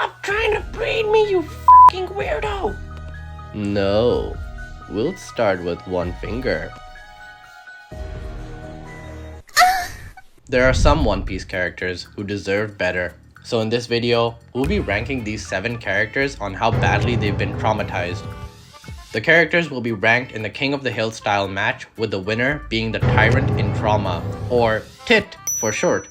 Stop trying to breed me, you fucking weirdo! No, we'll start with one finger. There are some One Piece characters who deserve better. So in this video, we'll be ranking these 7 characters on how badly they've been traumatized. The characters will be ranked in the King of the Hill style match, with the winner being the Tyrant in Trauma, or Tit for short.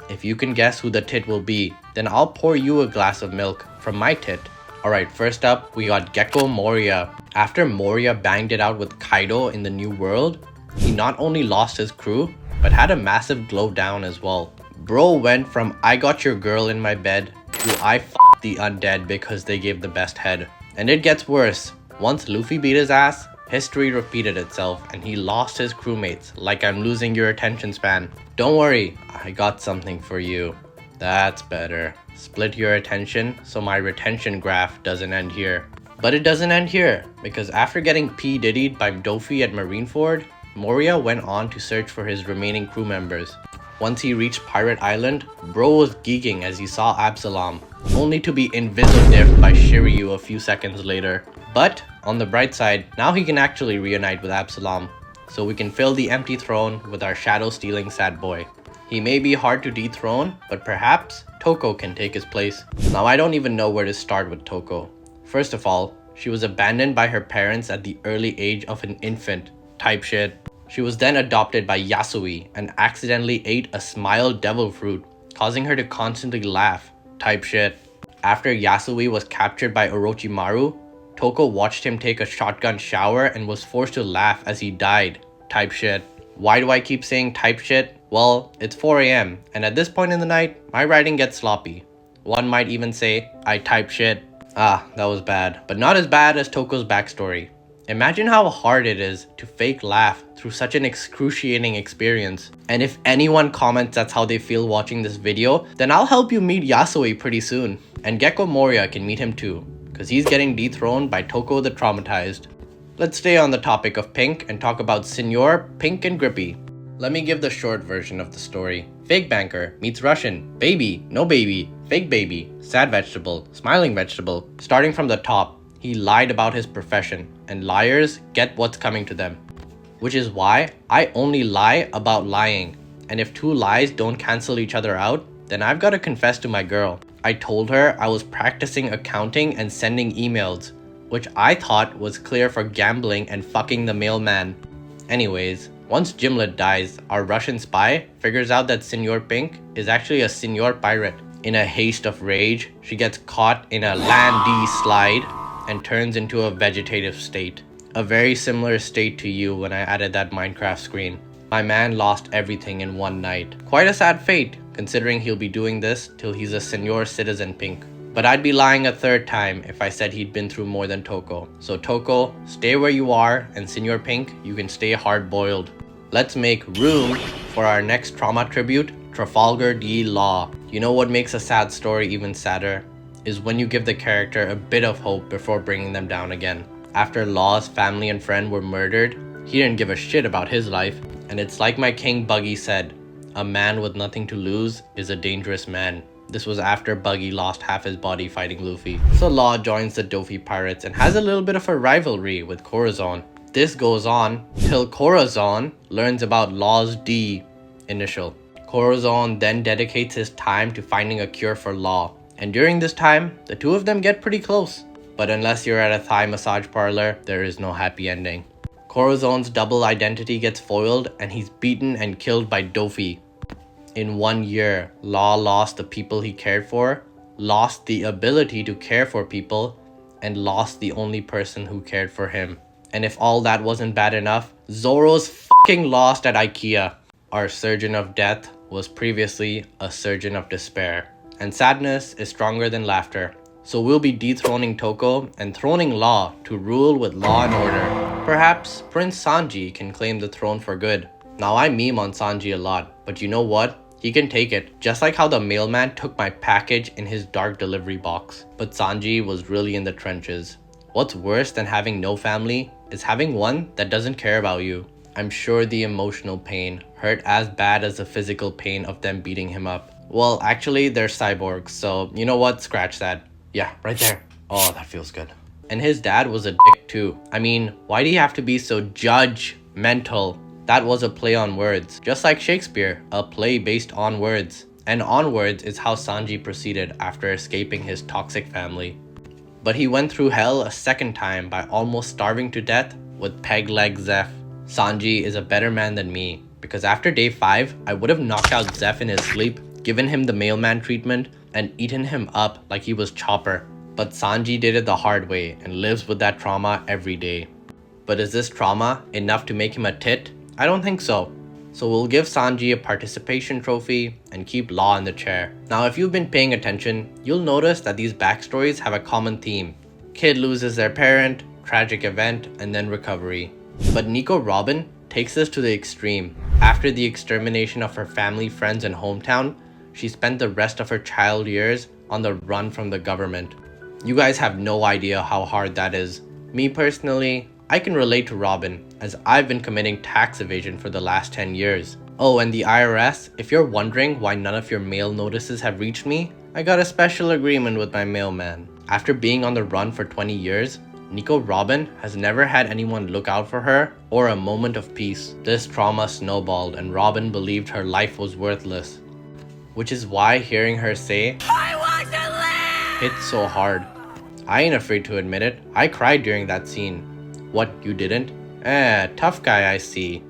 If you can guess who the Tit will be, then I'll pour you a glass of milk from my Tit. Alright, first up, we got Gecko Moria. After Moria banged it out with Kaido in the New World, he not only lost his crew, but had a massive glow down as well. Bro went from I got your girl in my bed to I f***ed the undead because they gave the best head. And it gets worse. Once Luffy beat his ass, history repeated itself and he lost his crewmates, like I'm losing your attention span. Don't worry, I got something for you. That's better. Split your attention so my retention graph doesn't end here. But it doesn't end here, because after getting P. Diddy'd by Dofi at Marineford, Moria went on to search for his remaining crew members. Once he reached Pirate Island, bro was geeking as he saw Absalom, only to be invisible by Shiryu a few seconds later. But on the bright side, now he can actually reunite with Absalom, so we can fill the empty throne with our shadow-stealing sad boy. He may be hard to dethrone, but perhaps Toko can take his place. Now I don't even know where to start with Toko. First of all, she was abandoned by her parents at the early age of an infant. Type shit. She was then adopted by Yasui and accidentally ate a smile devil fruit, causing her to constantly laugh. Type shit. After Yasui was captured by Orochimaru, Toko watched him take a shotgun shower and was forced to laugh as he died. Type shit. Why do I keep saying type shit? Well, it's 4 AM and at this point in the night, my writing gets sloppy. One might even say, I type shit. Ah, that was bad. But not as bad as Toko's backstory. Imagine how hard it is to fake laugh through such an excruciating experience. And if anyone comments that's how they feel watching this video, then I'll help you meet Yasui pretty soon. And Gecko Moria can meet him too, because he's getting dethroned by Toko the Traumatized. Let's stay on the topic of Pink and talk about Senor Pink and Grippy. Let me give the short version of the story. Fake banker meets Russian. Baby, no baby, fake baby, sad vegetable, smiling vegetable. Starting from the top, he lied about his profession, and liars get what's coming to them. Which is why I only lie about lying. And if 2 lies don't cancel each other out, then I've got to confess to my girl. I told her I was practicing accounting and sending emails, which I thought was clear for gambling and fucking the mailman. Anyways, once Gimlet dies, our Russian spy figures out that Senor Pink is actually a Senor Pirate. In a haste of rage, she gets caught in a landy slide and turns into a vegetative state. A very similar state to you when I added that Minecraft screen. My man lost everything in one night. Quite a sad fate, considering he'll be doing this till he's a Senor Citizen Pink. But I'd be lying a third time if I said he'd been through more than Toko. So Toko, stay where you are, and Senor Pink, you can stay hard-boiled. Let's make room for our next trauma tribute, Trafalgar D. Law. You know what makes a sad story even sadder? Is when you give the character a bit of hope before bringing them down again. After Law's family and friend were murdered, he didn't give a shit about his life. And it's like my King Buggy said, a man with nothing to lose is a dangerous man. This was after Buggy lost half his body fighting Luffy. So Law joins the Dofi Pirates and has a little bit of a rivalry with Corazon. This goes on till Corazon learns about Law's D initial. Corazon then dedicates his time to finding a cure for Law. And during this time, the 2 of them get pretty close. But unless you're at a Thai massage parlor, there is no happy ending. Corazon's double identity gets foiled and he's beaten and killed by Dofi. In 1 year, Law lost the people he cared for, lost the ability to care for people, and lost the only person who cared for him. And if all that wasn't bad enough, Zoro's fucking lost at IKEA. Our Surgeon of Death was previously a Surgeon of Despair. And sadness is stronger than laughter. So we'll be dethroning Toko and throning Law to rule with law and order. Perhaps Prince Sanji can claim the throne for good. Now I meme on Sanji a lot, but you know what? He can take it, just like how the mailman took my package in his dark delivery box. But Sanji was really in the trenches. What's worse than having no family is having one that doesn't care about you. I'm sure the emotional pain hurt as bad as the physical pain of them beating him up. Well, actually, they're cyborgs, so you know what? Scratch that. Yeah, right there. Oh, that feels good. And his dad was a dick too. I mean, why do you have to be so judgmental? That was a play on words. Just like Shakespeare, a play based on words. And onwards is how Sanji proceeded after escaping his toxic family. But he went through hell a second time by almost starving to death with peg leg Zeph. Sanji is a better man than me, because after day 5, I would have knocked out Zeph in his sleep, given him the mailman treatment, and eaten him up like he was Chopper. But Sanji did it the hard way and lives with that trauma every day. But is this trauma enough to make him a tit? I don't think so. So we'll give Sanji a participation trophy and keep Law in the chair. Now if you've been paying attention, you'll notice that these backstories have a common theme. Kid loses their parent, tragic event, and then recovery. But Nico Robin takes this to the extreme. After the extermination of her family, friends, and hometown, she spent the rest of her child years on the run from the government. You guys have no idea how hard that is. Me personally, I can relate to Robin, as I've been committing tax evasion for the last 10 years. Oh, and the IRS, if you're wondering why none of your mail notices have reached me, I got a special agreement with my mailman. After being on the run for 20 years, Nico Robin has never had anyone look out for her or a moment of peace. This trauma snowballed and Robin believed her life was worthless. Which is why hearing her say, "I want to live," hit so hard. I ain't afraid to admit it, I cried during that scene. What, you didn't? Tough guy I see.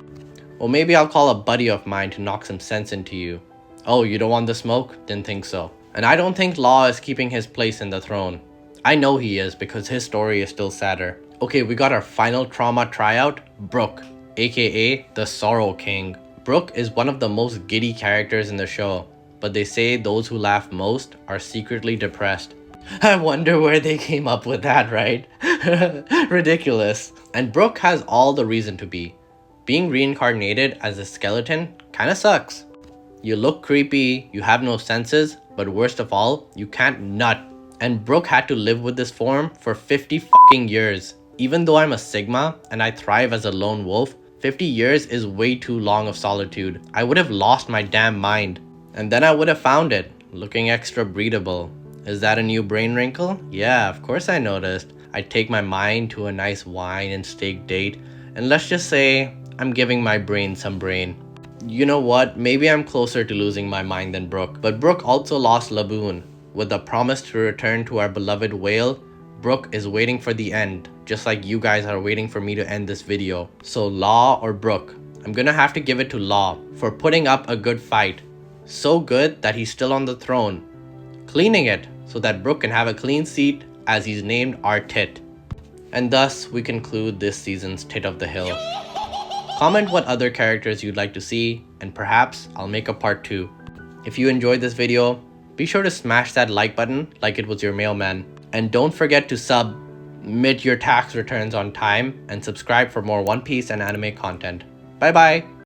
Well, maybe I'll call a buddy of mine to knock some sense into you. Oh, you don't want the smoke? Didn't think so. And I don't think Law is keeping his place in the throne. I know he is because his story is still sadder. Okay, we got our final trauma tryout, Brook, aka the Sorrow King. Brook is one of the most giddy characters in the show, but they say those who laugh most are secretly depressed. I wonder where they came up with that, right? Ridiculous. And Brook has all the reason to be. Being reincarnated as a skeleton kinda sucks. You look creepy, you have no senses, but worst of all, you can't nut. And Brook had to live with this form for 50 fucking years. Even though I'm a Sigma and I thrive as a lone wolf, 50 years is way too long of solitude. I would have lost my damn mind. And then I would have found it, looking extra breedable. Is that a new brain wrinkle? Yeah, of course I noticed. I'd take my mind to a nice wine and steak date, and let's just say I'm giving my brain some brain. You know what, maybe I'm closer to losing my mind than Brook, but Brook also lost Laboon. With the promise to return to our beloved whale, Brook is waiting for the end, just like you guys are waiting for me to end this video. So Law or Brook? I'm gonna have to give it to Law for putting up a good fight. So good that he's still on the throne. Cleaning it so that Brook can have a clean seat as he's named our tit. And thus we conclude this season's Tit of the Hill. Comment what other characters you'd like to see, and perhaps I'll make a part 2. If you enjoyed this video, be sure to smash that like button like it was your mailman. And don't forget to submit your tax returns on time and subscribe for more One Piece and anime content. Bye bye!